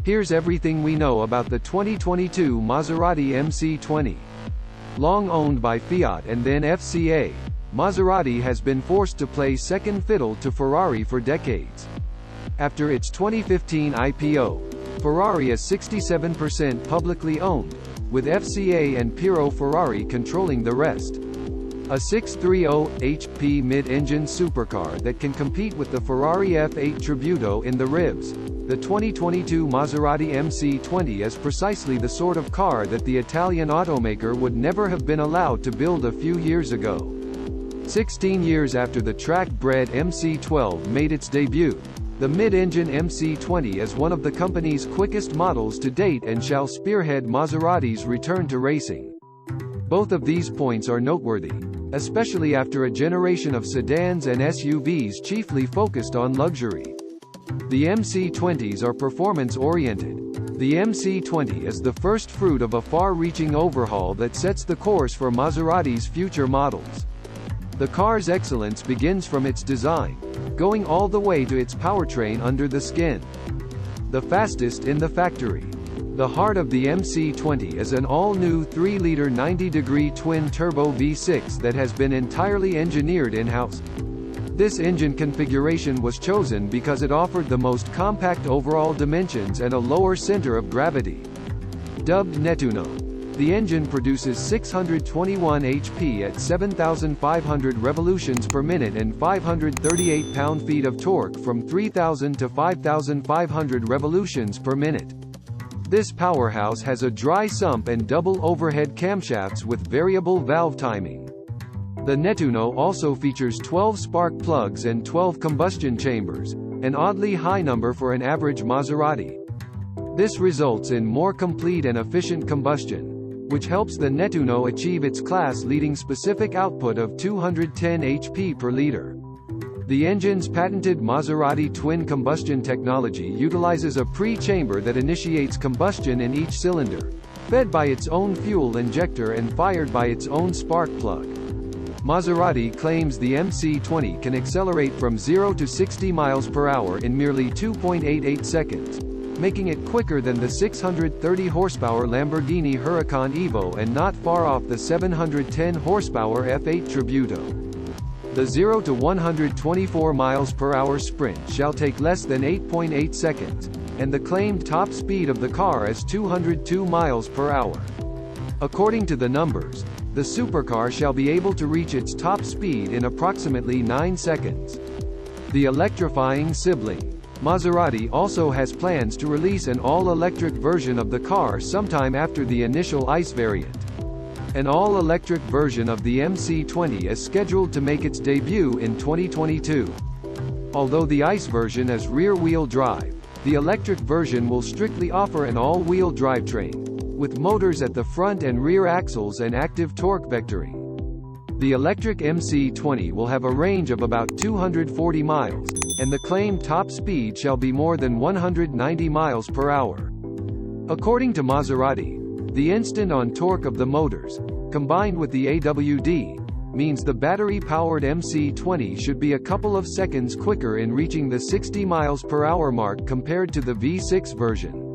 Here's everything we know about the 2022 Maserati MC20. Long owned by Fiat and then FCA, Maserati has been forced to play second fiddle to Ferrari for decades. After its 2015 IPO, Ferrari is 67% publicly owned, with FCA and Piero Ferrari controlling the rest. A 630 HP mid-engine supercar that can compete with the Ferrari F8 Tributo in the ribs, the 2022 Maserati MC20 is precisely the sort of car that the Italian automaker would never have been allowed to build a few years ago. 16 years after the track-bred MC12 made its debut, the mid-engine MC20 is one of the company's quickest models to date and shall spearhead Maserati's return to racing. Both of these points are noteworthy, especially after a generation of sedans and SUVs chiefly focused on luxury. The MC20s are performance-oriented. The MC20 is the first fruit of a far-reaching overhaul that sets the course for Maserati's future models. The car's excellence begins from its design, going all the way to its powertrain under the skin. The fastest in the factory. The heart of the MC20 is an all-new 3-liter 90-degree twin-turbo V6 that has been entirely engineered in-house. This engine configuration was chosen because it offered the most compact overall dimensions and a lower center of gravity. Dubbed Nettuno, the engine produces 621 HP at 7,500 revolutions per minute and 538 pound-feet of torque from 3,000 to 5,500 revolutions per minute. This powerhouse has a dry sump and double overhead camshafts with variable valve timing. The Nettuno also features 12 spark plugs and 12 combustion chambers, an oddly high number for an average Maserati. This results in more complete and efficient combustion, which helps the Nettuno achieve its class-leading specific output of 210 HP per liter. The engine's patented Maserati twin combustion technology utilizes a pre-chamber that initiates combustion in each cylinder, fed by its own fuel injector and fired by its own spark plug. Maserati claims the MC20 can accelerate from 0 to 60 miles per hour in merely 2.88 seconds, making it quicker than the 630 horsepower Lamborghini Huracan Evo and not far off the 710 horsepower F8 Tributo. The 0 to 124 miles per hour sprint shall take less than 8.8 seconds, and the claimed top speed of the car is 202 miles per hour. According to the numbers, the supercar shall be able to reach its top speed in approximately 9 seconds. The electrifying sibling. Maserati also has plans to release an all-electric version of the car sometime after the initial ICE variant. An all-electric version of the MC20 is scheduled to make its debut in 2022. Although the ICE version is rear-wheel drive, the electric version will strictly offer an all-wheel drivetrain, with motors at the front and rear axles and active torque vectoring. The electric MC20 will have a range of about 240 miles, and the claimed top speed shall be more than 190 miles per hour. According to Maserati, the instant-on torque of the motors, combined with the AWD, means the battery-powered MC20 should be a couple of seconds quicker in reaching the 60 miles per hour mark compared to the V6 version.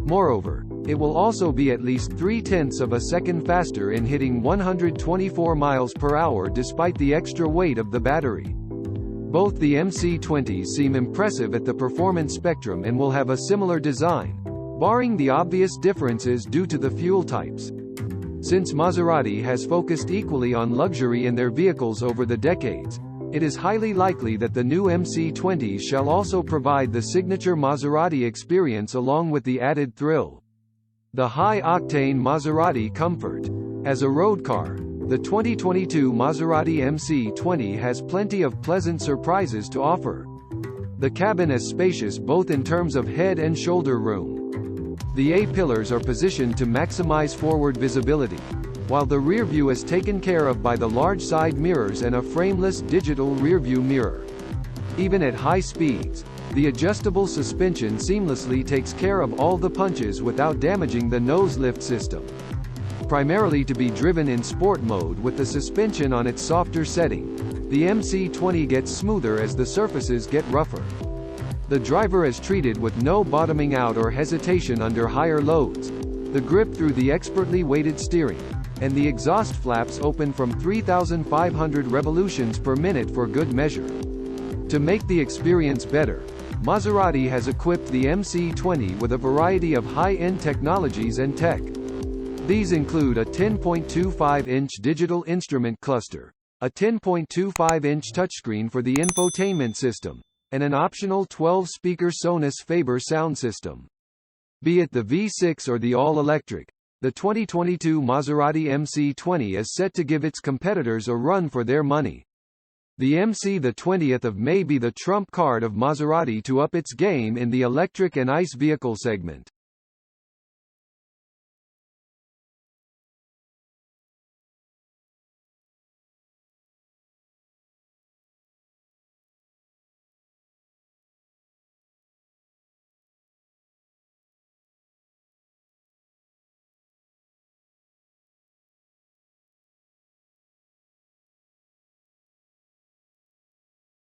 Moreover, it will also be at least 0.3 of a second faster in hitting 124 miles per hour despite the extra weight of the battery. Both the MC20s seem impressive at the performance spectrum and will have a similar design, barring the obvious differences due to the fuel types. Since Maserati has focused equally on luxury in their vehicles over the decades, it is highly likely that the new MC20s shall also provide the signature Maserati experience along with the added thrill. The high-octane Maserati comfort. As a road car, the 2022 Maserati MC20 has plenty of pleasant surprises to offer. The cabin is spacious both in terms of head and shoulder room. The A-pillars are positioned to maximize forward visibility, while the rear view is taken care of by the large side mirrors and a frameless digital rearview mirror. Even at high speeds, the adjustable suspension seamlessly takes care of all the punches without damaging the nose lift system. Primarily to be driven in sport mode with the suspension on its softer setting, the MC20 gets smoother as the surfaces get rougher. The driver is treated with no bottoming out or hesitation under higher loads. The grip through the expertly weighted steering, and the exhaust flaps open from 3,500 revolutions per minute for good measure. To make the experience better, Maserati has equipped the MC20 with a variety of high-end technologies and tech. These include a 10.25-inch digital instrument cluster, a 10.25-inch touchscreen for the infotainment system, and an optional 12-speaker Sonos Faber sound system. Be it the V6 or the all-electric, the 2022 Maserati MC20 is set to give its competitors a run for their money. The MC the 20th of May be the trump card of Maserati to up its game in the electric and ICE vehicle segment.